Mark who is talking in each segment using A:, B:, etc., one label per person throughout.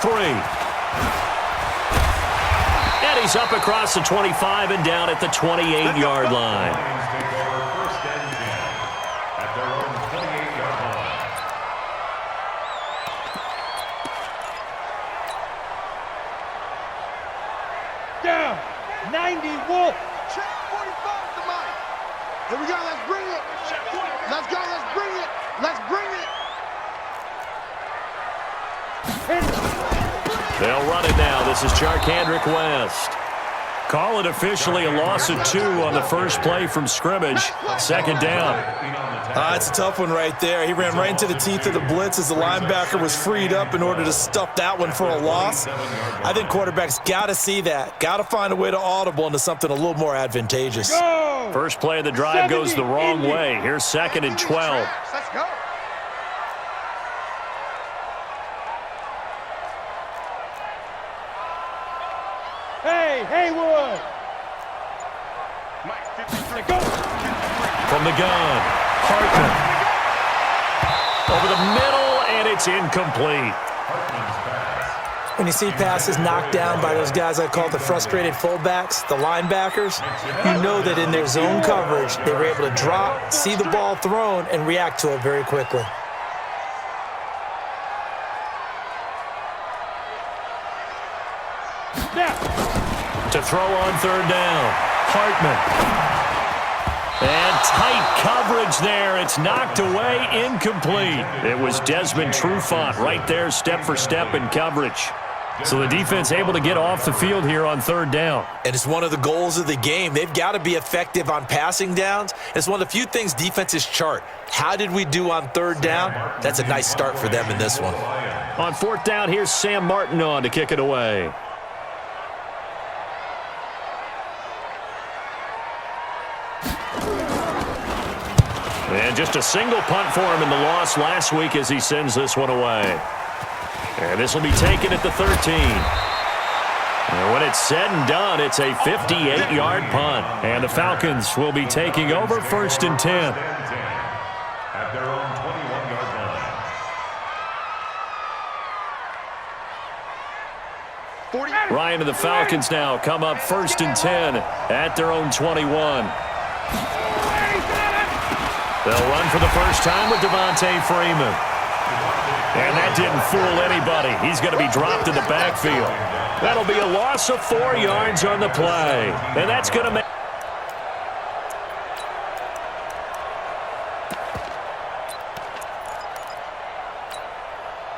A: three. And he's up across the 25 and down at the 28-yard line.
B: Down, 90 Wolf.
C: Check 45 to Mike. Here we go, let's bring it. Let's go, let's bring it. Let's bring it.
A: They'll run it now. This is Charkandrick West. Call it officially a loss of 2 on the first play from scrimmage. Second down.
D: It's a tough one right there. He ran right into the teeth of the blitz as the linebacker was freed up in order to stuff that one for a loss. I think quarterbacks got to see that. Got to find a way to audible into something a little more advantageous.
A: First play of the drive goes the wrong way. Here's 2nd and 12.
C: Let's go.
B: Hey, Haywood.
C: Mike, 53. Go.
A: From the gun, Hartman. Over the middle, and it's incomplete.
D: When you see passes knocked down by those guys I call the frustrated fullbacks, the linebackers, you know that in their zone coverage, they were able to drop, see the ball thrown, and react to it very quickly.
A: To throw on third down, Hartman. And tight coverage there. It's knocked away, incomplete. It was Desmond Trufant right there, step for step in coverage. So the defense able to get off the field here on third down.
D: And it's one of the goals of the game. They've got to be effective on passing downs. It's one of the few things defenses chart. How did we do on third down? That's a nice start for them in this one.
A: On fourth down, here's Sam Martin on to kick it away. And just a single punt for him in the loss last week as he sends this one away. And this will be taken at the 13. And when it's said and done, it's a 58-yard punt. And the Falcons will be taking over 1st and 10.
E: At their own 21-yard line.
A: Ryan and the Falcons now come up 1st and 10 at their own 21. They'll run for the first time with Devontae Freeman. And that didn't fool anybody. He's going to be dropped in the backfield. That'll be a loss of 4 yards on the play. And that's going to make...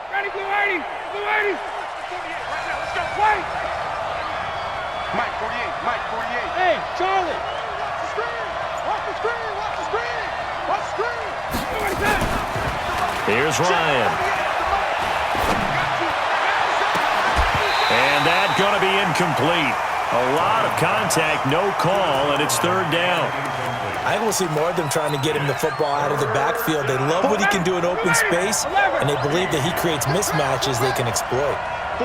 B: Ready, Blue 80. Blue 80.
C: 48 right now. Let's go. Wait. Mike, 48. Mike, 48.
B: Hey, Charlie.
C: Watch the screen. Watch the screen. Watch the screen. Watch the screen.
A: Here's Ryan. And that's going to be incomplete. A lot of contact, no call, and it's third down.
D: I think we'll see more of them trying to get him the football out of the backfield. They love what he can do in open space, and they believe that he creates mismatches they can exploit.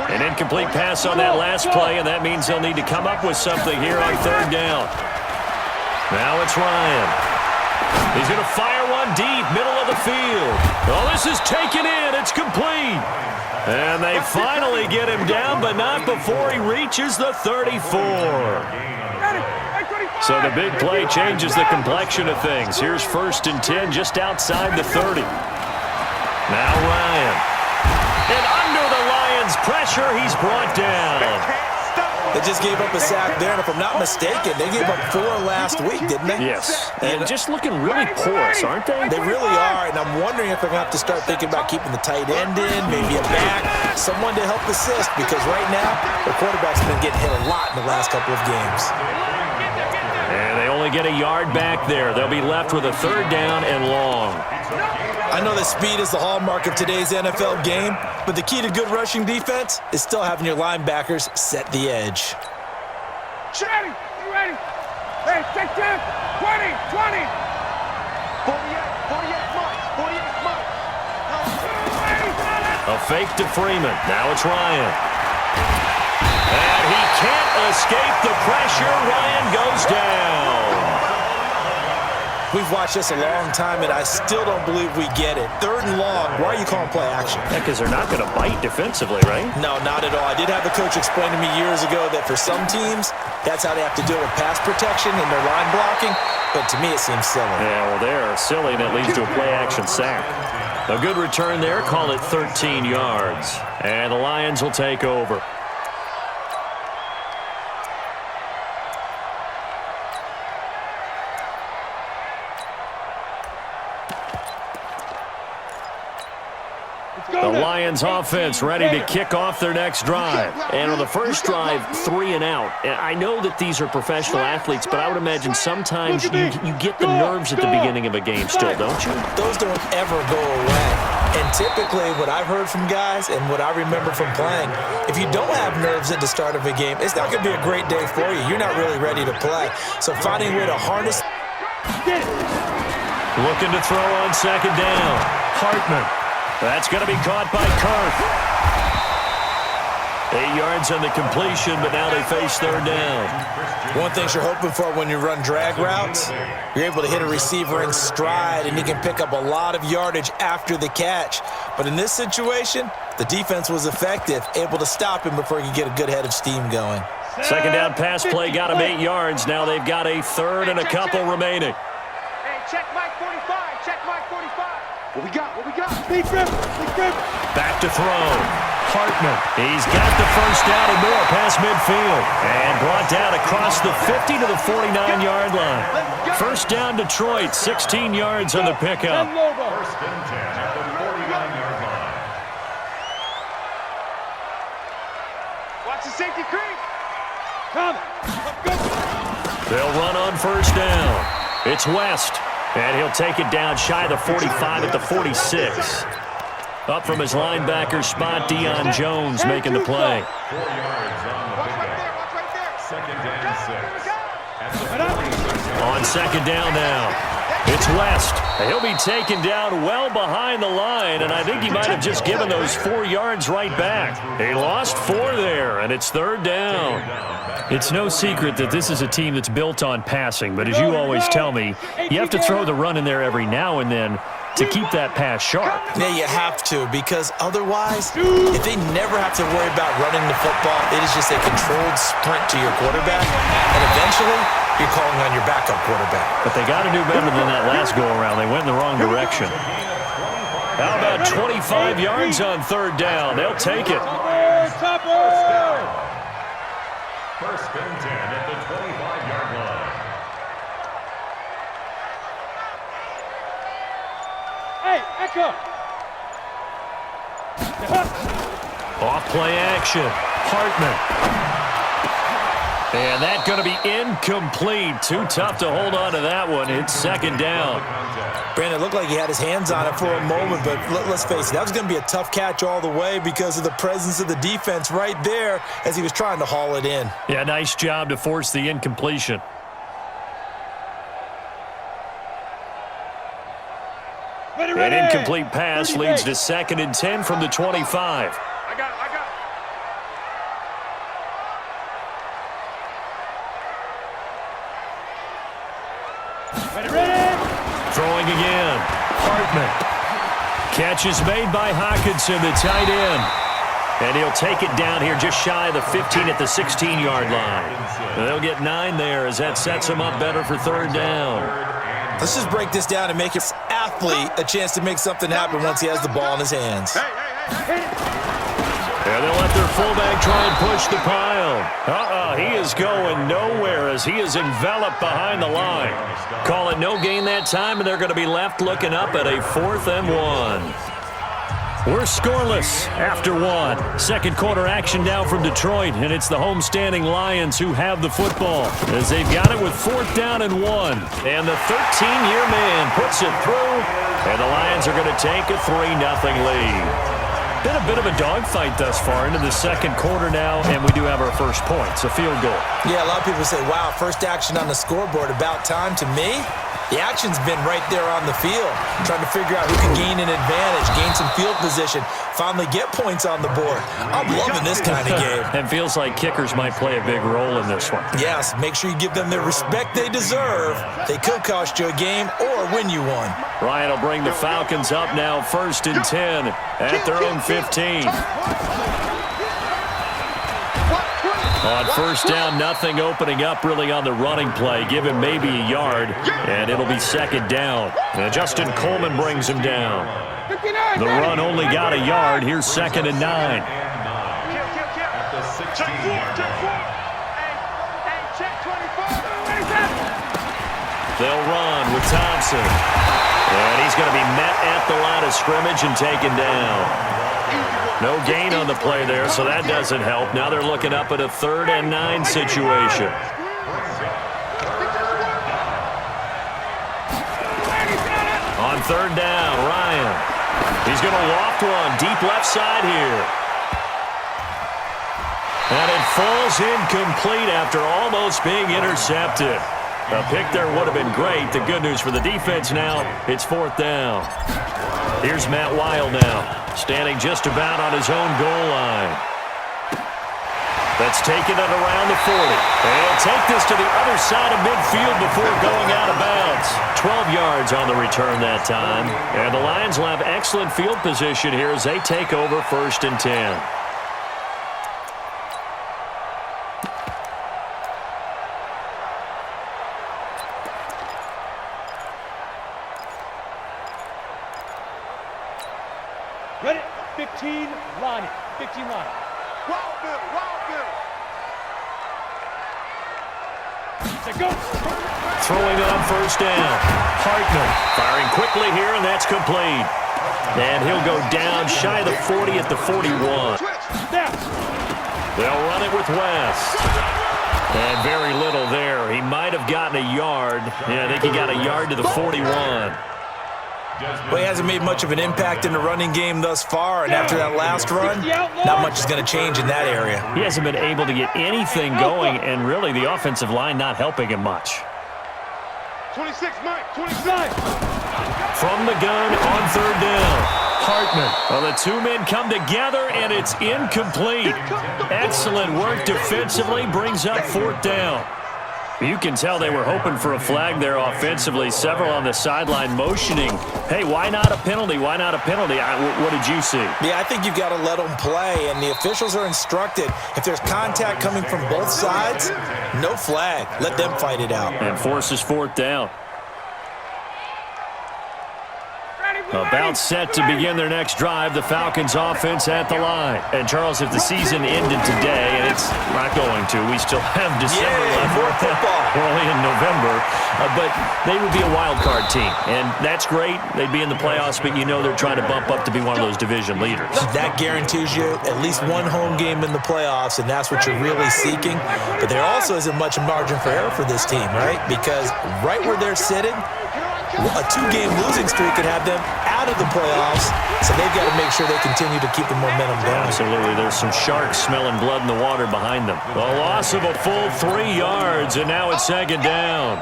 A: An incomplete pass on that last play, and that means they'll need to come up with something here on third down. Now it's Ryan. He's going to fire one deep, middle of the field. Oh, this is taken in. It's complete. And they finally get him down, but not before he reaches the 34. So the big play changes the complexion of things. Here's 1st and 10 just outside the 30. Now Ryan. And under the Lions' pressure, he's brought down.
D: They just gave up a sack there, and if I'm not mistaken, they gave up 4 last week, didn't they?
A: Yes. And just looking really porous, aren't they?
D: They really are, and I'm wondering if they're going to have to start thinking about keeping the tight end in, maybe a back, someone to help assist, because right now, the quarterback's been getting hit a lot in the last couple of games.
A: And they only get a yard back there. They'll be left with a third down and long.
D: I know that speed is the hallmark of today's NFL game, but the key to good rushing defense is still having your linebackers set the edge.
B: Ready. You ready? Hey, take 10. 20. 20.
C: 48 Mike. 48 Mike.
A: A fake to Freeman. Now it's Ryan. And he can't escape the pressure. Ryan goes down.
D: We've watched this a long time, and I still don't believe we get it. 3rd and long, why are you calling play action?
A: Because they're not going to bite defensively, right?
D: No, not at all. I did have a coach explain to me years ago that for some teams, that's how they have to deal with pass protection and their line blocking, but to me it seems silly.
A: Yeah, well, they're silly, and it leads to a play-action sack. A good return there, call it 13 yards. And the Lions will take over. The Lions offense ready to kick off their next drive. And on the first drive, 3 and out. And I know that these are professional athletes, but I would imagine sometimes you get the nerves at the beginning of a game still, don't you?
D: Those don't ever go away. And typically what I've heard from guys and what I remember from playing, if you don't have nerves at the start of a game, it's not going to be a great day for you. You're not really ready to play. So finding a way to harness.
A: Looking to throw on 2nd down. Hartman. That's going to be caught by Kirk. 8 yards on the completion, but now they face 3rd down.
D: One thing you're hoping for when you run drag routes, you're able to hit a receiver in stride, and he can pick up a lot of yardage after the catch. But in this situation, the defense was effective, able to stop him before he could get a good head of steam going.
A: 2nd down pass play got him 8 yards. Now they've got a 3rd and a couple remaining.
B: Hey, check Mike 45. Check Mike 45. What we got? What we got? Big grip. Big grip.
A: Back to throw. Hartman. He's got the first down and more past midfield. And brought down across the 50 to the 49-yard line. First down Detroit, 16 yards on the pickup.
E: 1st and 10 at the 49-yard line.
B: Watch the safety creep. Come.
A: They'll run on 1st down. It's West. And he'll take it down shy of the 45 at the 46. Up from his linebacker spot, Deion Jones making the play.
E: 4 yards on the pickup. 2nd and 6.
A: On 2nd down now, it's West. He'll be taken down well behind the line, and I think he might have just given those 4 yards right back. He lost 4 there, and it's 3rd down. It's no secret that this is a team that's built on passing, but as you always tell me, you have to throw the run in there every now and then to keep that pass sharp.
D: Yeah, you have to, because otherwise, if they never have to worry about running the football, it is just a controlled sprint to your quarterback, and eventually, you're calling on your backup quarterback.
A: But they got to do better than that last go-around. They went in the wrong direction. How about 25 yards on 3rd down? They'll take it.
E: 1st and 10 at the 25-yard line.
B: Hey, Echo.
A: Off play action. Hartman. And that's going to be incomplete. Too tough to hold on to that one. It's 2nd down.
D: Brandon, it looked like he had his hands on it for a moment, but let's face it, that was going to be a tough catch all the way because of the presence of the defense right there as he was trying to haul it in.
A: Yeah, nice job to force the incompletion. An incomplete pass leads to 2nd and 10 from the 25.
B: I got it. Ready.
A: Throwing again. Hartman. Catch is made by Hockenson, the tight end. And he'll take it down here just shy of the 15 at the 16-yard line. They'll get 9 there as that sets them up better for 3rd down.
D: Let's just break this down and make his athlete a chance to make something happen once he has the ball in his hands.
A: And they'll let their fullback try and push the pile. He is going nowhere as he is enveloped behind the line. Call it no gain that time, and they're going to be left looking up at a 4th and 1. We're scoreless after 1. 2nd quarter action now from Detroit, and it's the homestanding Lions who have the football as they've got it with 4th down and 1. And the 13-year man puts it through, and the Lions are going to take a 3-0 lead. Been a bit of a dogfight thus far into the 2nd quarter now, and we do have our first points, a field goal.
D: Yeah, a lot of people say, wow, first action on the scoreboard, about time. To me, The action's been right there on the field, trying to figure out who can gain an advantage, gain some field position, finally get points on the board. I'm loving this kind of game.
A: And feels like kickers might play a big role in this one.
D: Yes, make sure you give them the respect they deserve. They could cost you a game or win you one.
A: Ryan will bring the Falcons up now, 1st and 10 at their own 15. On 1st down, nothing opening up really on the running play. Give him maybe a yard, and it'll be 2nd down. And Justin Coleman brings him down. The run only got a yard. Here's 2nd and 9. They'll run with Thompson. And he's going to be met at the line of scrimmage and taken down. No gain on the play there, so that doesn't help. Now they're looking up at a 3rd and 9 situation. On 3rd down, Ryan. He's going to loft one deep left side here. And it falls incomplete after almost being intercepted. A pick there would have been great. The good news for the defense now, it's 4th down. Here's Matt Weil now, standing just about on his own goal line. That's taken it around the 40. And he'll take this to the other side of midfield before going out of bounds. 12 yards on the return that time. And the Lions will have excellent field position here as they take over 1st and 10.
B: Ready? 15 line. 15 line.
C: Wild Bill, Wild Bill.
B: Go.
A: Throwing it on 1st down. Hartman firing quickly here, and that's complete. And he'll go down shy of the 40 at the 41. They'll run it with West. And very little there. He might have gotten a yard. Yeah, I think he got a yard to the 41.
D: Well, he hasn't made much of an impact in the running game thus far, and after that last run, not much is going to change in that area.
A: He hasn't been able to get anything going, and really the offensive line not helping him much.
C: 26, Mike, 26.
A: From the gun on 3rd down. Hartman. Well, the two men come together, and it's incomplete. Excellent work defensively, brings up 4th down. You can tell they were hoping for a flag there offensively. Several on the sideline motioning, hey, why not a penalty? Why not a penalty? What did you see?
D: Yeah, I think you've got to let them play, and the officials are instructed, if there's contact coming from both sides, no flag. Let them fight it out.
A: And forces 4th down. About set to begin their next drive, the Falcons offense at the line. And Charles, if the season ended today, and it's not going to, we still have December left.
D: More football.
A: We're only in November, but they would be a wild card team, and that's great. They'd be in the playoffs, but you know they're trying to bump up to be one of those division leaders.
D: That guarantees you at least one home game in the playoffs, and that's what you're really seeking. But there also isn't much margin for error for this team, right? Because right where they're sitting, a 2-game losing streak could have them out of the playoffs, so they've got to make sure they continue to keep the momentum going.
A: Absolutely. There's some sharks smelling blood in the water behind them. A loss of a full 3 yards, and now it's 2nd down.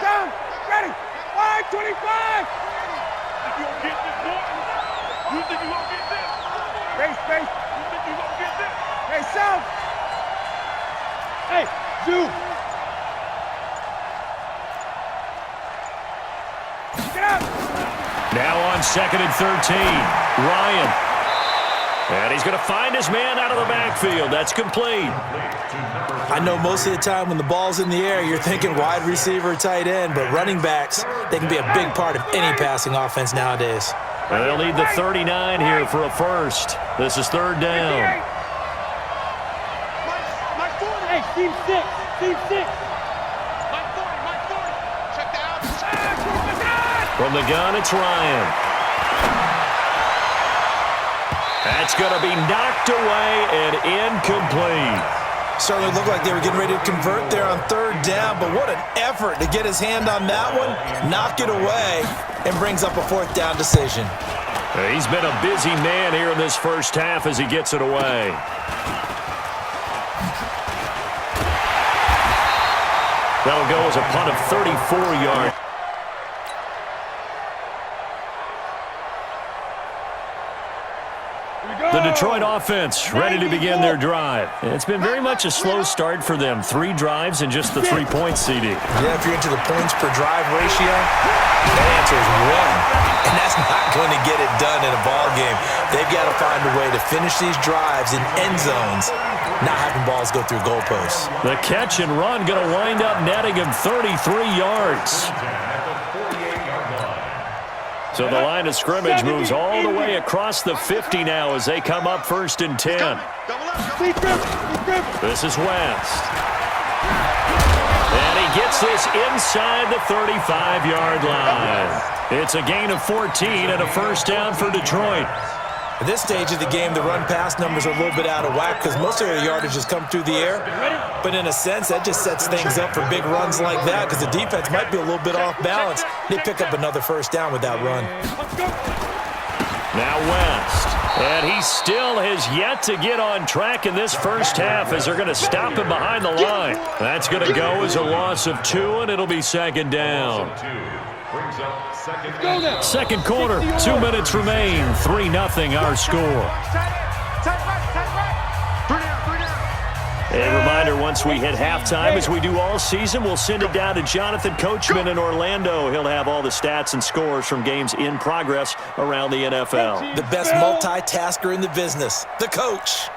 B: Down. Ready. 5:25. You gonna get this, boy? You think you gonna get this? Space. You think you gonna get this? Hey, South. Hey, Zoo. Get out.
A: Now on 2nd and 13, Ryan. And he's going to find his man out of the backfield. That's complete.
D: I know most of the time when the ball's in the air, you're thinking wide receiver, tight end, but running backs, they can be a big part of any passing offense nowadays.
A: And they'll need the 39 here for a first. This is 3rd down.
B: Hey, team 6. Team 6.
C: Mike 40. Check that out.
A: From the gun, it's Ryan. That's going to be knocked away and incomplete.
D: Certainly looked like they were getting ready to convert there on 3rd down, but what an effort to get his hand on that one, knock it away, and brings up a 4th down decision.
A: He's been a busy man here in this first half as he gets it away. That'll go as a punt of 34 yards. The Detroit offense ready to begin their drive. It's been very much a slow start for them. 3 drives and just the 3 points, CD.
D: Yeah, if you're into the points per drive ratio, that answer is 1. And that's not going to get it done in a ball game. They've got to find a way to finish these drives in end zones, not having balls go through goalposts.
A: The catch and run going to wind up netting him 33 yards. So the line of scrimmage moves all the way across the 50 now as they come up 1st and 10. This is West. And he gets this inside the 35-yard line. It's a gain of 14 and a first down for Detroit.
D: At this stage of the game, the run-pass numbers are a little bit out of whack because most of their yardage has come through the air. But in a sense, that just sets things up for big runs like that because the defense might be a little bit off balance. They pick up another first down with that run.
A: Now West. And he still has yet to get on track in this first half as they're going to stop him behind the line. That's going to go as a loss of 2, and it'll be 2nd down. Second quarter, 2 minutes remain. 3-0 our score. A reminder, once we hit halftime, as we do all season, we'll send it down to Jonathan Coachman in Orlando. He'll have all the stats and scores from games in progress around the NFL.
D: The best multitasker in the business, the coach.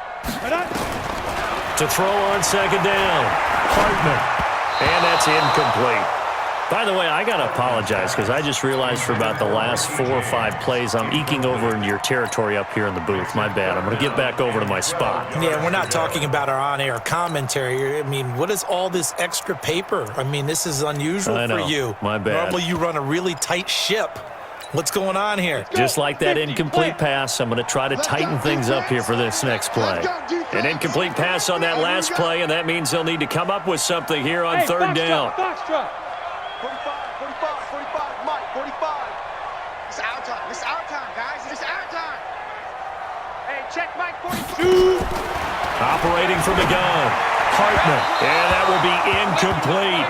A: To throw on 2nd down, Hartman. And that's incomplete. By the way, I got to apologize because I just realized for about the last 4 or 5 plays, I'm eking over into your territory up here in the booth. My bad. I'm going to get back over to my spot.
D: Yeah, we're not talking about our on-air commentary. I mean, what is all this extra paper? I mean, this is unusual for you.
A: My bad.
D: Normally you run a really tight ship. What's going on here?
A: Just like that incomplete pass, I'm going to try to tighten things up here for this next play. An incomplete pass on that last play, and that means they'll need to come up with something here on 3rd down.
C: 45, Mike, 45. It's our time. It's our time, guys. It's our time. Hey, check Mike 42.
A: Operating from the gun, Hartman, and that will be incomplete.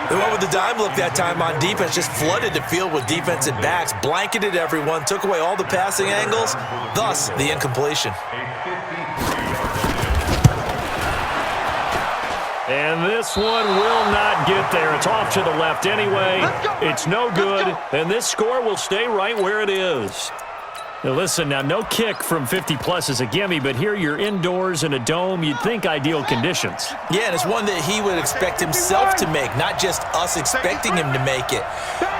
D: The one with the dime look that time on defense just flooded the field with defensive backs, blanketed everyone, took away all the passing angles, thus the incompletion.
A: And this one will not get there. It's off to the left anyway. It's no good, and this score will stay right where it is. Now listen, now no kick from 50-plus is a gimme, but here you're indoors in a dome. You'd think ideal conditions.
D: Yeah, and it's one that he would expect himself to make, not just us expecting him to make it.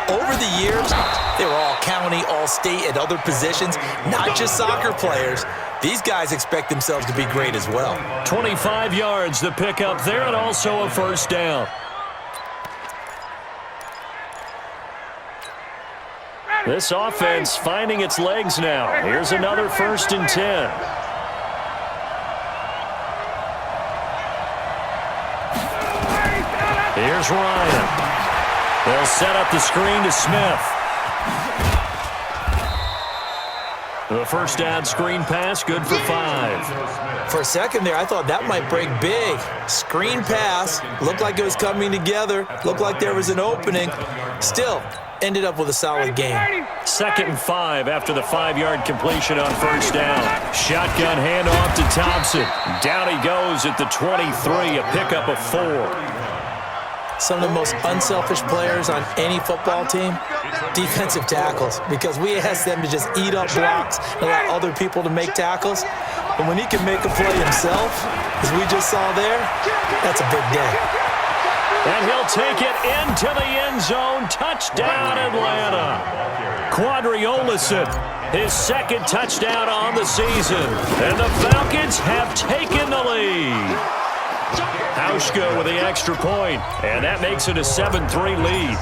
D: Over the years, they were all county, all state at other positions, not just soccer players. These guys expect themselves to be great as well.
A: 25 yards the pickup there, and also a first down. This offense finding its legs now. Here's another 1st and 10. Here's Ryan. They'll set up the screen to Smith. The first down screen pass, good for 5.
D: For a second there, I thought that might break big. Screen pass, looked like it was coming together, looked like there was an opening. Still, ended up with a solid game.
A: 2nd and 5 after the 5-yard completion on first down. Shotgun handoff to Thompson. Down he goes at the 23, a pickup of 4.
D: Some of the most unselfish players on any football team, defensive tackles, because we ask them to just eat up blocks and allow other people to make tackles. But when he can make a play himself, as we just saw there, that's a big day.
A: And he'll take it into the end zone. Touchdown, Atlanta. Quadri Olison, his 2nd touchdown on the season. And the Falcons have taken the lead. Hauschka with the extra point, and that makes it a 7-3 lead.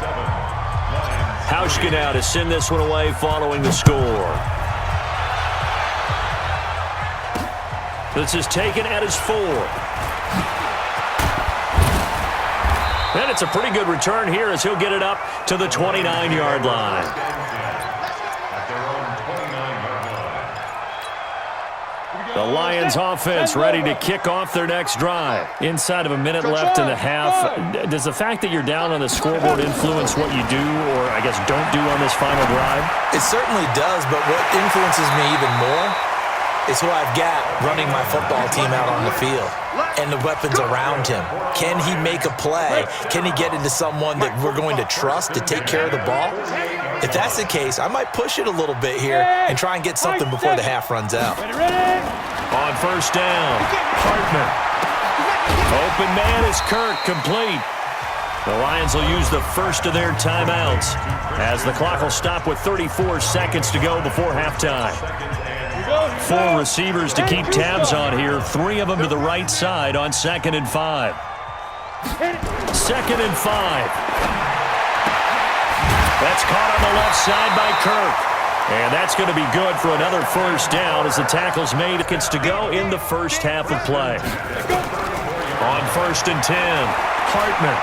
A: Hauschka now to send this one away following the score. This is taken at his 4. And it's a pretty good return here as he'll get it up to the 29-yard line. The Lions offense ready to kick off their next drive. Inside of a minute left in the half, does the fact that you're down on the scoreboard influence what you do, or I guess don't do on this final drive?
D: It certainly does, but what influences me even more is who I've got running my football team out on the field and the weapons around him. Can he make a play? Can he get into someone that we're going to trust to take care of the ball? If that's the case, I might push it a little bit here and try and get something before the half runs out.
A: On first down, Hartman. Open man is Kirk, complete. The Lions will use the first of their timeouts as the clock will stop with 34 seconds to go before halftime. 4 receivers to keep tabs on here, 3 of them to the right side on 2nd and 5. 2nd and 5. That's caught on the left side by Kirk. And that's going to be good for another first down as the tackle's made. It gets to go in the first half of play. On 1st and 10, Hartman.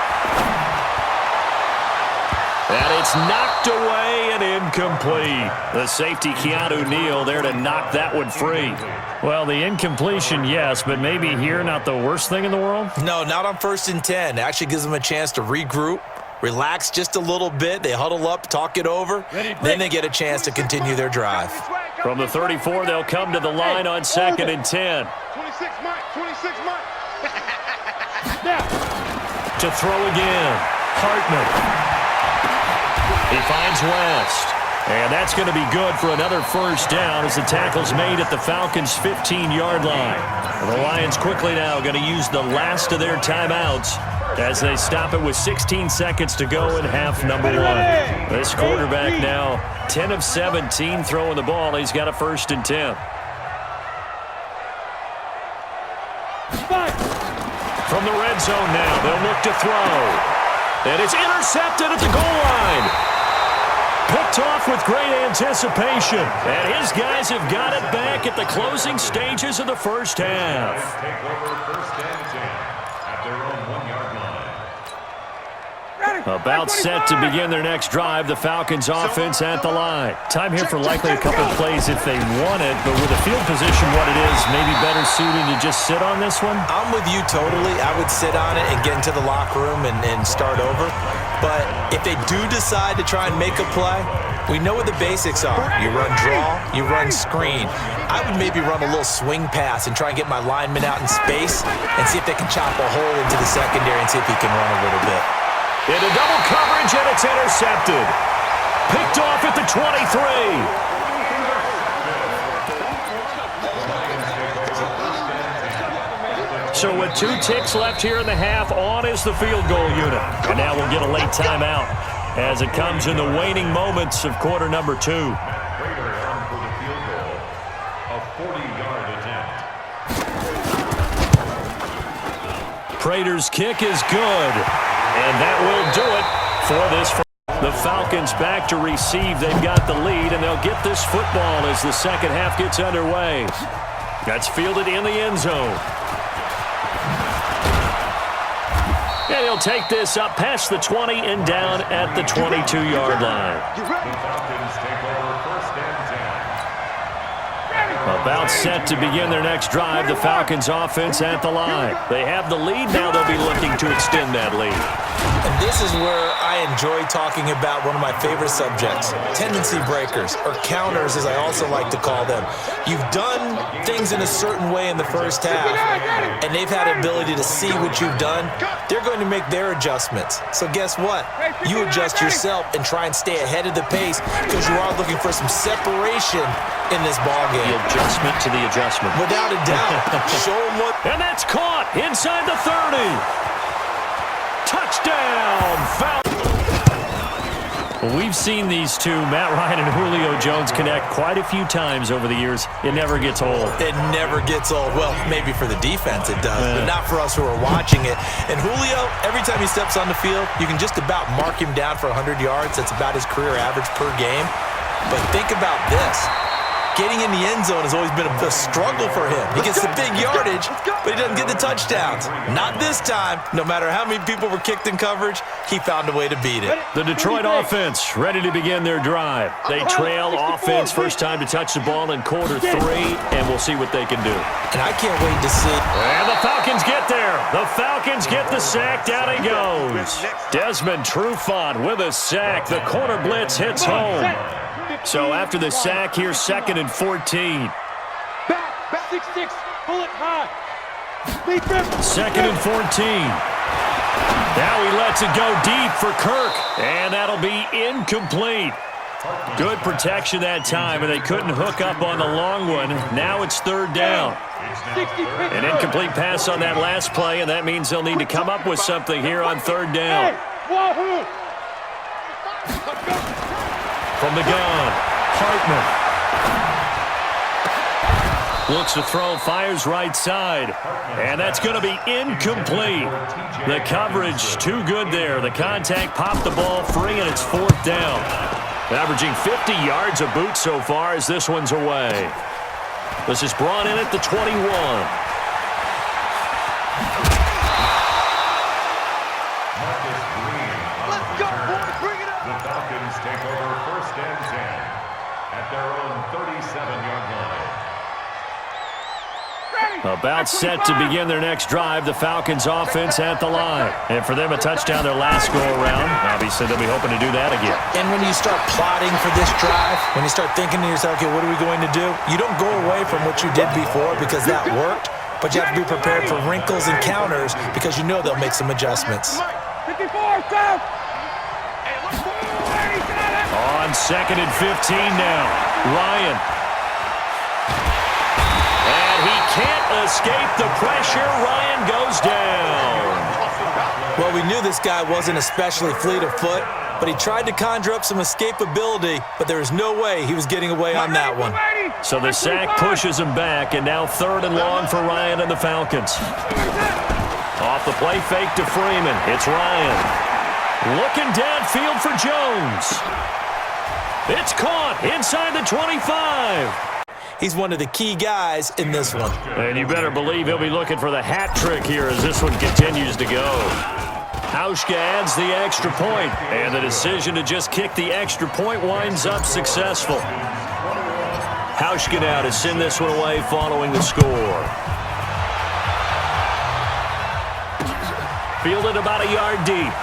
A: And it's knocked away and incomplete. The safety, Keanu Neal, there to knock that one free. Well, the incompletion, yes, but maybe here not the worst thing in the world?
D: No, not on 1st and 10. It actually gives them a chance to regroup, relax just a little bit. They huddle up, talk it over. Then they get a chance to continue their drive.
A: From the 34, they'll come to the line on 2nd and 10.
C: 26 Mike, 26 Mike.
A: To throw again, Hartman. He finds West. And that's going to be good for another first down as the tackle's made at the Falcons' 15-yard line. The Lions quickly now going to use the last of their timeouts as they stop it with 16 seconds to go in half number 1. This quarterback now 10 of 17 throwing the ball. He's got a 1st and 10. From the red zone now, they'll look to throw. And it's intercepted at the goal line. Picked off with great anticipation. And his guys have got it back at the closing stages of the first half.
E: Take over 1st and 10 at their own 1-yard line.
A: About set to begin their next drive, the Falcons offense at the line. Time here for likely a couple plays if they want it, but with the field position what it is, maybe better suited to just sit on this one?
D: I'm with you totally. I would sit on it and get into the locker room and start over. But if they do decide to try and make a play, we know what the basics are. You run draw, you run screen. I would maybe run a little swing pass and try and get my lineman out in space and see if they can chop a hole into the secondary and see if he can run a little bit.
A: Into double coverage, and it's intercepted. Picked off at the 23. So with 2 ticks left here in the half, on is the field goal unit. And now we'll get a late timeout as it comes in the waning moments of quarter number 2.
E: Prater on for the field goal. A 40-yard attempt.
A: Prater's kick is good. And that will do it for this. The Falcons back to receive. They've got the lead, and they'll get this football as the second half gets underway. That's fielded in the end zone. And he'll take this up past the 20 and down at the 22-yard line.
E: The Falcons take over 1st and 10.
A: About set to begin their next drive, the Falcons offense at the line. They have the lead. Now they'll be looking to extend that lead.
D: And this is where I enjoy talking about one of my favorite subjects, tendency breakers, or counters as I also like to call them. You've done things in a certain way in the first half, and they've had the ability to see what you've done. They're going to make their adjustments. So guess what? You adjust yourself and try and stay ahead of the pace because you are looking for some separation in this ballgame.
A: The adjustment to the adjustment.
D: Without a doubt. Show them what.
A: And that's caught inside the 30. Touchdown, Falcons. Well, we've seen these two, Matt Ryan and Julio Jones, connect quite a few times over the years. It never gets old.
D: It never gets old. Well, maybe for the defense it does, but not for us who are watching it. And Julio, every time he steps on the field, you can just about mark him down for 100 yards. That's about his career average per game. But think about this. getting in the end zone has always been a struggle for him. He gets the big yardage, but he doesn't get the touchdowns. Not this time. No matter how many people were kicked in coverage, he found a way to beat it.
A: The Detroit offense ready to begin their drive. They trail offense, first time to touch the ball in quarter 3, and we'll see what they can do.
D: And I can't wait to see.
A: And the Falcons get there. The Falcons get the sack. Down he goes. Desmond Trufant with a sack. The corner blitz hits home. So after the sack, here's 2nd and 14.
B: Back, 6-6, bullet high.
A: 2nd and 14. Now he lets it go deep for Kirk, and that'll be incomplete. Good protection that time, and they couldn't hook up on the long one. Now it's 3rd down. An incomplete pass on that last play, and that means they'll need to come up with something here on 3rd down. From the gun, Hartman. Looks to throw, fires right side. And that's going to be incomplete. The coverage too good there. The contact popped the ball free, and it's 4th down. Averaging 50 yards a boot so far as this one's away. This is brought in at the 21.
C: Let's go, boys. Bring it up.
E: The Falcons take over 1st and 10 at their own 37-yard line.
A: About set to begin their next drive. The Falcons offense at the line. And for them, a touchdown their last go-around. Obviously, they'll be hoping to do that again.
D: And when you start plotting for this drive, when you start thinking to yourself, okay, what are we going to do? You don't go away from what you did before because that worked, but you have to be prepared for wrinkles and counters because you know they'll make some adjustments.
B: 54, South.
A: On 2nd and 15 now. Ryan. And he can't escape the pressure. Ryan goes down.
D: Well, we knew this guy wasn't especially fleet of foot, but he tried to conjure up some escapability, but there was no way he was getting away on that one.
A: So the sack pushes him back, and now 3rd and long for Ryan and the Falcons. Off the play fake to Freeman. It's Ryan. Looking downfield for Jones. It's caught inside the 25.
D: He's one of the key guys in this one.
A: And you better believe he'll be looking for the hat trick here as this one continues to go. Hauschka adds the extra point, and the decision to just kick the extra point winds up successful. Hauschka now to send this one away following the score. Fielded about a yard deep.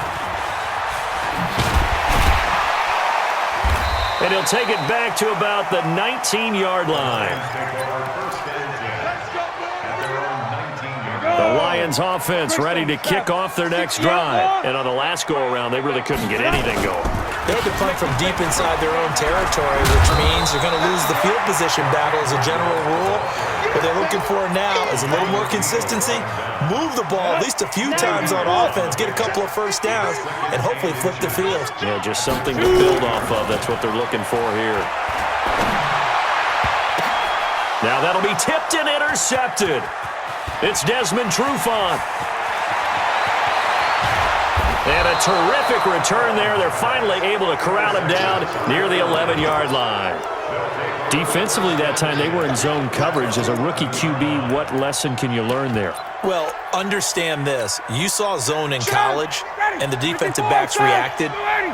A: And he'll take it back to about the 19-yard line. The Lions offense ready to kick off their next drive. And on the last go-around, they really couldn't get anything going.
D: They had to punt from deep inside their own territory, which means you're going to lose the field position battle as a general rule. What they're looking for now is a little more consistency, move the ball at least a few times on offense, get a couple of first downs, and hopefully flip the field.
A: Yeah, just something to build off of. That's what they're looking for here. Now that'll be tipped and intercepted. It's Desmond Trufant. And a terrific return there. They're finally able to corral him down near the 11-yard line. Defensively that time, they were in zone coverage. As a rookie QB, what lesson can you learn there?
D: Well, understand this. You saw zone in college, and the defensive backs reacted,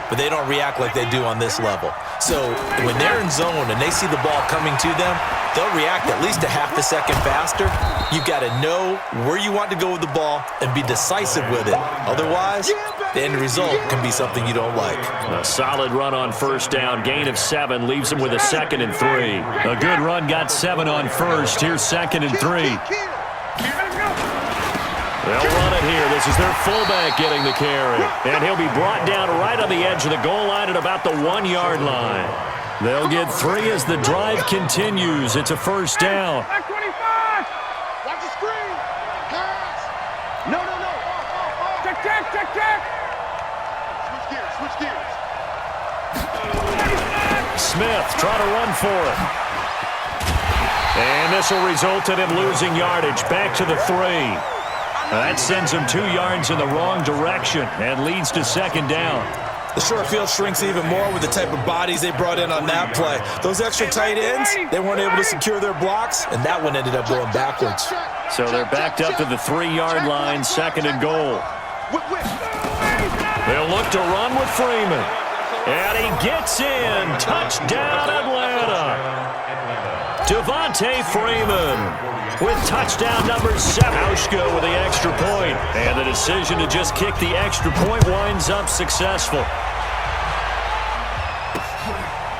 D: but they don't react like they do on this level. So when they're in zone and they see the ball coming to them, they'll react at least a half a second faster. You've got to know where you want to go with the ball and be decisive with it. Otherwise, the end result can be something you don't like.
A: A solid run on first down. Gain of 7 leaves him with a 2nd and 3. A good run got 7 on first. Here's 2nd and 3. They'll run it here. This is their fullback getting the carry. And he'll be brought down right on the edge of the goal line at about the 1-yard line. They'll get 3 as the drive continues. It's a first down.
B: Back 25.
C: Watch the screen. Pass. No.
B: Check.
C: Switch gears.
A: Smith trying to run for it. And this will result in him losing yardage. Back to the 3. That sends him 2 yards in the wrong direction and leads to 2nd down.
D: The short field shrinks even more with the type of bodies they brought in on that play. Those extra tight ends, they weren't able to secure their blocks, and that one ended up going backwards.
A: So they're backed up to the 3-yard line, 2nd and goal. They'll look to run with Freeman. And he gets in. Touchdown, Atlanta. Devontae Freeman with touchdown number 7. Hauschka with the extra point. And the decision to just kick the extra point winds up successful.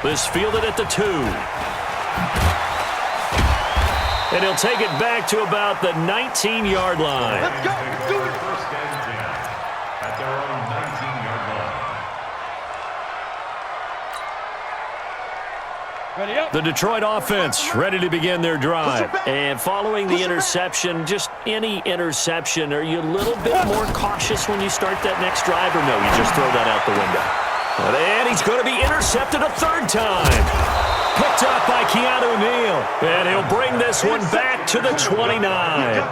A: This fielded at the 2. And he'll take it back to about the 19-yard line.
C: Let's go. Do it.
E: First and 10 at their own 19-yard line.
B: Ready up.
A: The Detroit offense ready to begin their drive. And following the interception, just any interception, are you a little bit more cautious when you start that next drive, or no, you just throw that out the window? And he's going to be intercepted a 3rd time. Picked up by Keanu Neal. And he'll bring this one back to the 29.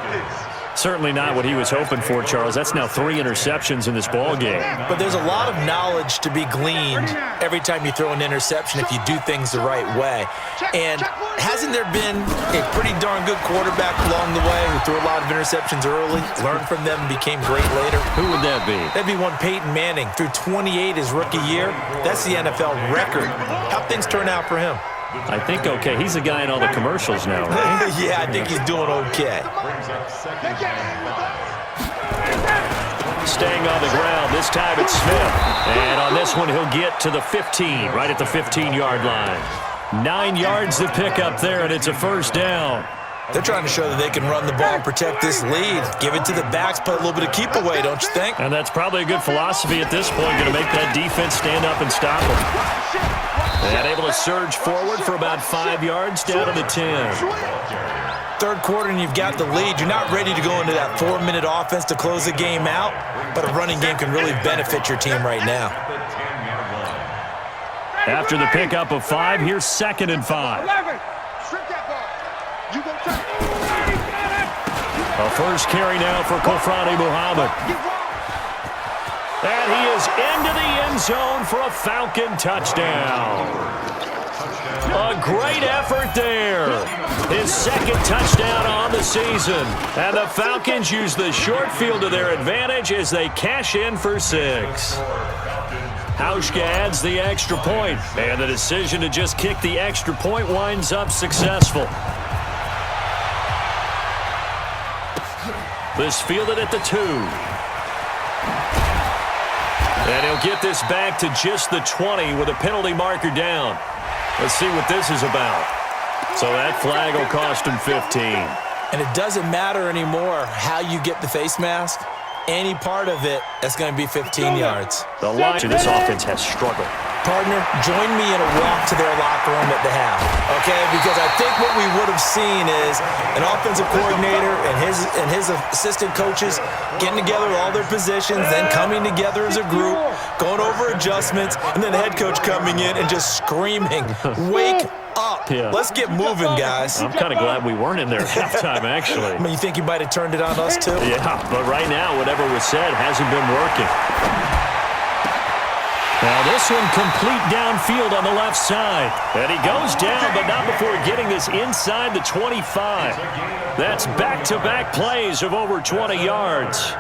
A: Certainly not what he was hoping for, Charles. That's now 3 interceptions in this ball game.
D: But there's a lot of knowledge to be gleaned every time you throw an interception if you do things the right way. And hasn't there been a pretty darn good quarterback along the way who threw a lot of interceptions early, learned from them, and became great later?
A: Who would that be?
D: That'd be one Peyton Manning. Threw 28 his rookie year. That's the NFL record. How'd things turn out for him?
A: I think okay. He's the guy in all the commercials now, right?
D: Yeah, I think he's doing okay.
E: Brings up 2nd and 5.
A: Staying on the ground. This time it's Smith. And on this one, he'll get to the 15, right at the 15-yard line. 9 yards to pick up there, and it's a 1st down.
D: They're trying to show that they can run the ball and protect this lead. Give it to the backs, put a little bit of keep away, don't you think?
A: And that's probably a good philosophy at this point, going to make that defense stand up and stop them. And able to surge forward for about 5 yards down to the 10.
D: 3rd quarter and you've got the lead. You're not ready to go into that 4-minute offense to close the game out, but a running game can really benefit your team right now.
A: After the pickup of 5, here's 2nd and 5.
B: 11.
A: A first carry now for Kofrani Muhammad. And he is into the end zone for a Falcon touchdown. A great effort there. His 2nd touchdown on the season. And the Falcons use the short field to their advantage as they cash in for 6. Hauschka adds the extra point. And the decision to just kick the extra point winds up successful. This fielded at the 2. And he'll get this back to just the 20 with a penalty marker down. Let's see what this is about. So that flag will cost him 15.
D: And it doesn't matter anymore how you get the face mask. Any part of it, that's going to be 15 yards.
A: The line to this offense has struggled.
D: Partner, join me in a walk to their locker room at the half, okay? Because I think what we would have seen is an offensive coordinator and his assistant coaches getting together all their positions, then coming together as a group, going over adjustments, and then the head coach coming in and just screaming, "Wake up.
A: Yeah.
D: Let's get moving, guys."
A: I'm kind of glad we weren't in there at halftime, actually.
D: I mean, you think you might have turned it on us, too?
A: Yeah, but right now, whatever was said hasn't been working. Now this one complete downfield on the left side. And he goes down, but not before getting this inside the 25. That's back-to-back plays of over 20 yards.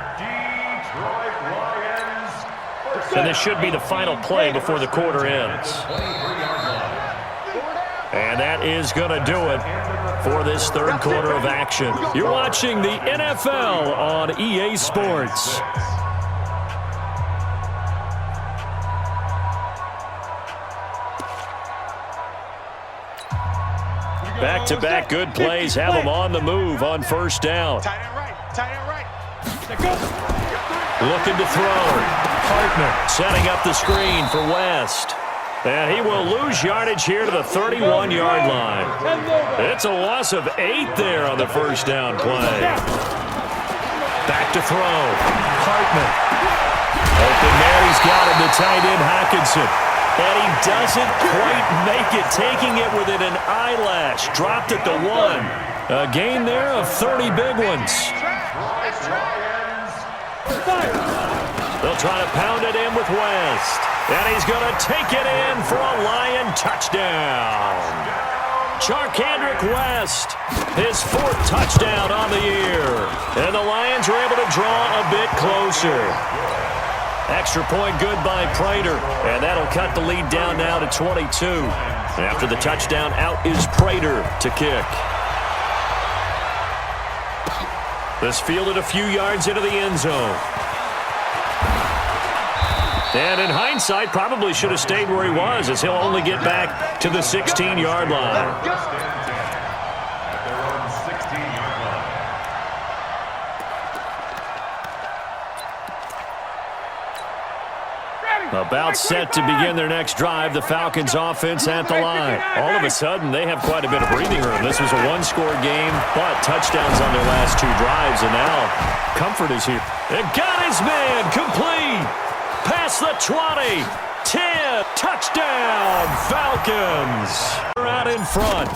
A: And this should be the final play before the quarter ends. And that is going to do it for this 3rd quarter of action. You're watching the NFL on EA Sports. Back-to-back good plays have them on the move on 1st down.
C: Tight end right. Tight end right.
A: Looking to throw. Partner setting up the screen for West. And he will lose yardage here to the 31-yard line. It's a loss of 8 there on the 1st down play. Back to throw. Hartman. Open man, he's got him, the tight end Hockenson. And he doesn't quite make it, taking it within an eyelash. Dropped it to 1. A gain there of 30 big ones. They'll try to pound it in with West. And he's going to take it in for a Lion touchdown. Charkandrick West, his 4th touchdown on the year. And the Lions are able to draw a bit closer. Extra point good by Prater. And that'll cut the lead down now to 22. After the touchdown, out is Prater to kick. This fielded a few yards into the end zone. And in hindsight, probably should have stayed where he was, as he'll only get back to the 16-yard line. About set to begin their next drive, the Falcons offense at the line. All of a sudden, they have quite a bit of breathing room. This was a one-score game, but touchdowns on their last 2 drives, and now comfort is here. And got his man complete. Past the 20, 10, touchdown, Falcons. They're out in front.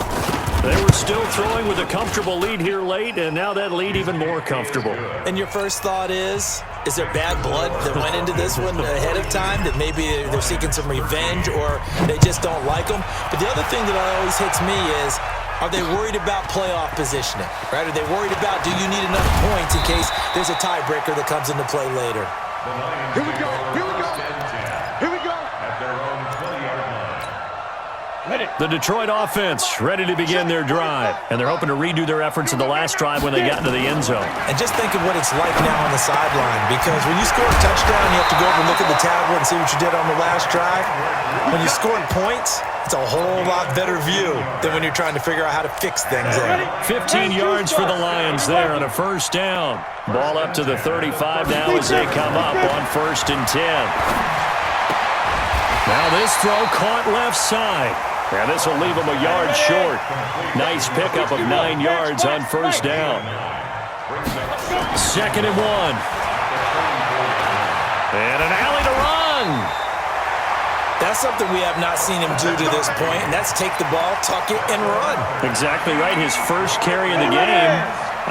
A: They were still throwing with a comfortable lead here late, and now that lead even more comfortable.
D: And your first thought is there bad blood that went into this one ahead of time, that maybe they're seeking some revenge or they just don't like them? But the other thing that always hits me is, are they worried about playoff positioning, right? Are they worried about, do you need enough points in case there's a tiebreaker that comes into play later?
B: Here we go. Here we go. Here we go.
E: At their own 20-yard line.
A: The Detroit offense ready to begin their drive, and they're hoping to redo their efforts in the last drive when they got into the end zone.
D: And just think of what it's like now on the sideline, because when you score a touchdown, you have to go over and look at the tablet and see what you did on the last drive. When you scored points, it's a whole lot better view than when you're trying to figure out how to fix things there.
A: 15 yards for the Lions there on a first down. Ball up to the 35 now as they come up on 1st and 10. Now this throw caught left side. And this will leave him a yard short. Nice pickup of 9 yards on first down. 2nd and 1. And an alley to run.
D: That's something we have not seen him do to this point, and that's take the ball, tuck it, and run.
A: Exactly right. His first carry in the game.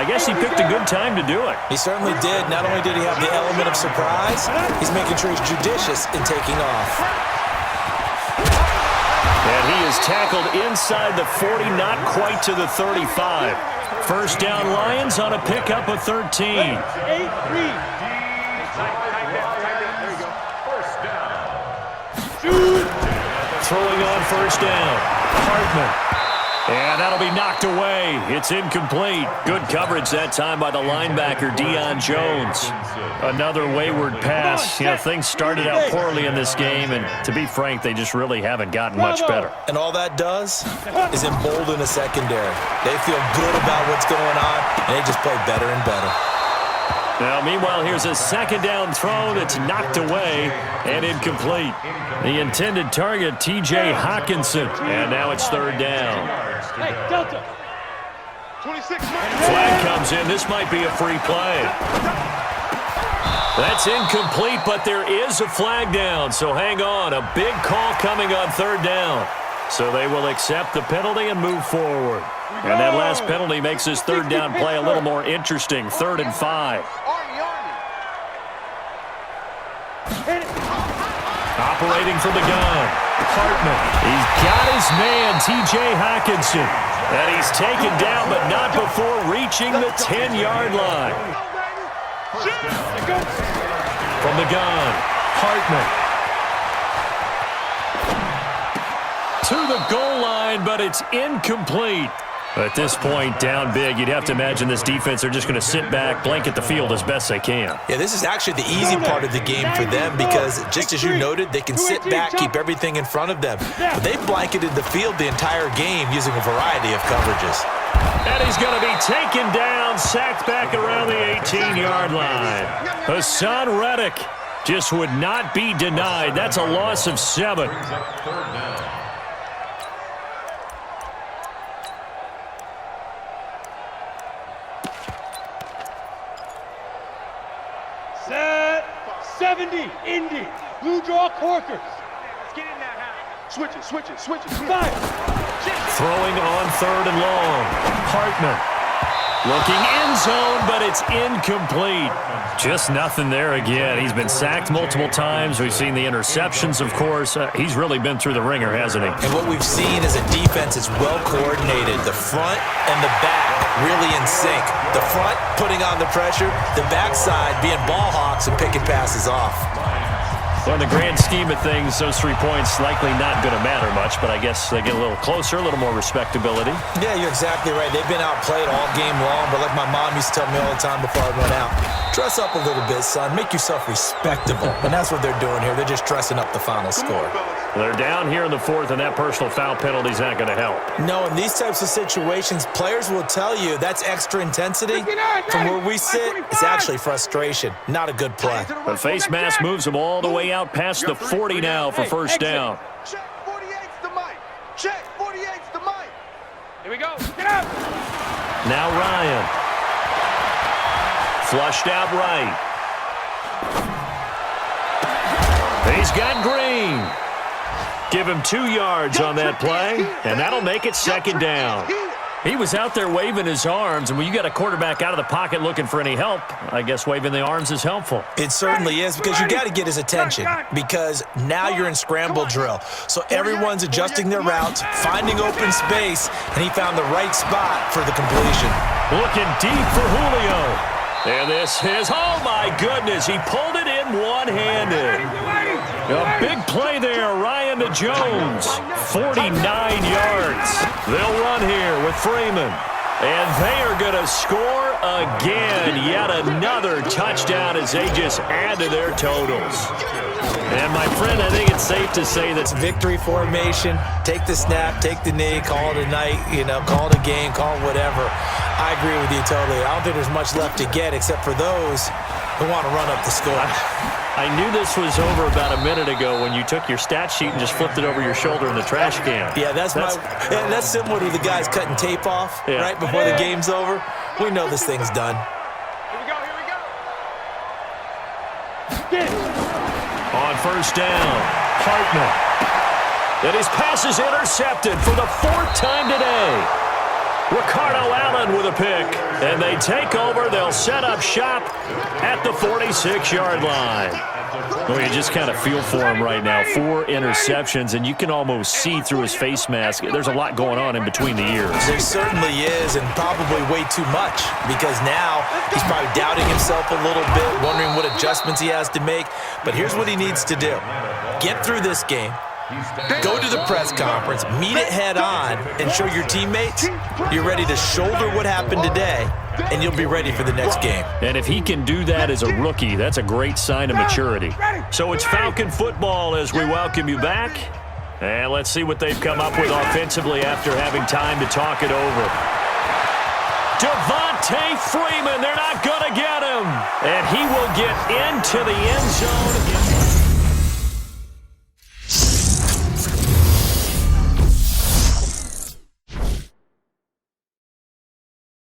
A: I guess he picked a good time to do it.
D: He certainly did. Not only did he have the element of surprise, he's making sure he's judicious in taking off.
A: And he is tackled inside the 40, not quite to the 35. First down Lions on a pickup of 13. Throwing on first down. Hartman. And that'll be knocked away. It's incomplete. Good coverage that time by the linebacker, Deion Jones. Another wayward pass. You know, things started out poorly in this game, and to be frank, they just really haven't gotten much better.
D: And all that does is embolden a secondary. They feel good about what's going on, and they just play better and better.
A: Now, meanwhile, here's a second down throw that's knocked away and incomplete. The intended target, T.J. Hawkinson. And now it's 3rd down.
B: Hey, Delta. 26.
A: Flag comes in. This might be a free play. That's incomplete, but there is a flag down. So hang on. A big call coming on 3rd down. So they will accept the penalty and move forward. And that last penalty makes this 3rd down play a little more interesting. 3rd and 5. Operating from the gun, Hartman. He's got his man, T.J. Hawkinson. And he's taken down, but not before reaching the 10-yard line. From the gun, Hartman. To the goal line, but it's incomplete. At this point, down big, you'd have to imagine this defense are just going to sit back, blanket the field as best they can.
D: Yeah, this is actually the easy part of the game for them because, just as you noted, they can sit back, keep everything in front of them. But they've blanketed the field the entire game using a variety of coverages.
A: And he's going to be taken down, sacked back around the 18-yard line. Hassan Reddick just would not be denied. That's a loss of 7.
B: Set 70, Indy. Blue draw Corkers. Let's get in that house. Switch it. Fire.
A: Throwing on 3rd and long. Hartman. Looking end zone, but it's incomplete. Just nothing there again. He's been sacked multiple times. We've seen the interceptions, of course. He's really been through the ringer, hasn't he?
D: And what we've seen is a defense that's well coordinated. The front and the back really in sync. The front putting on the pressure, the backside being ball hawks and picking passes off.
A: Well, in the grand scheme of things, those 3 points likely not going to matter much, but I guess they get a little closer, a little more respectability.
D: Yeah, you're exactly right. They've been outplayed all game long, but like my mom used to tell me all the time before I went out, dress up a little bit, son. Make yourself respectable. And that's what they're doing here. They're just dressing up the final score.
A: They're down here in the 4th, and that personal foul penalty is not going to help.
D: No, in these types of situations, players will tell you that's extra intensity. From where we sit, it's actually frustration. Not a good play.
A: The face mask moves them all the way out past the 40 now for first down.
C: Check 48's the mic. Check 48's the mic.
B: Here we go. Get up.
A: Now Ryan. Flushed out right. He's got Green. Give him 2 yards on that play, and that'll make it second down. He was out there waving his arms, and when you got a quarterback out of the pocket looking for any help, I guess waving the arms is helpful.
D: It certainly is, because you got to get his attention, because now you're in scramble drill. So everyone's adjusting their routes, finding open space, and he found the right spot for the completion.
A: Looking deep for Julio. And this is, oh my goodness, he pulled it in one-handed. A big play there, Ryan to Jones. 49 yards. They'll run here with Freeman. And they are going to score again. Yet another touchdown as they just add to their totals. And, my friend, I think it's safe to say that's
D: victory formation. Take the snap, take the knee, call it a night, call it a game, call it whatever. I agree with you totally. I don't think there's much left to get except for those who want to run up the score.
A: I knew this was over about a minute ago when you took your stat sheet and just flipped it over your shoulder in the trash can.
D: Yeah, that's similar to the guys cutting tape off right before the game's over. We know this thing's done.
B: Here we go.
A: On first down, Hartman. And his pass is intercepted for the 4th time today. Ricardo Allen with a pick. And they take over. They'll set up shop at the 46-yard line. Well, you just kind of feel for him right now. 4 interceptions, and you can almost see through his face mask. There's a lot going on in between the ears.
D: There certainly is, and probably way too much, because now he's probably doubting himself a little bit, wondering what adjustments he has to make. But here's what he needs to do. Get through this game. Go to the press conference, meet it head on, and show your teammates you're ready to shoulder what happened today, and you'll be ready for the next game.
A: And if he can do that as a rookie, that's a great sign of maturity. So it's Falcon football as we welcome you back. And let's see what they've come up with offensively after having time to talk it over. Devontae Freeman, they're not going to get him. And he will get into the end zone.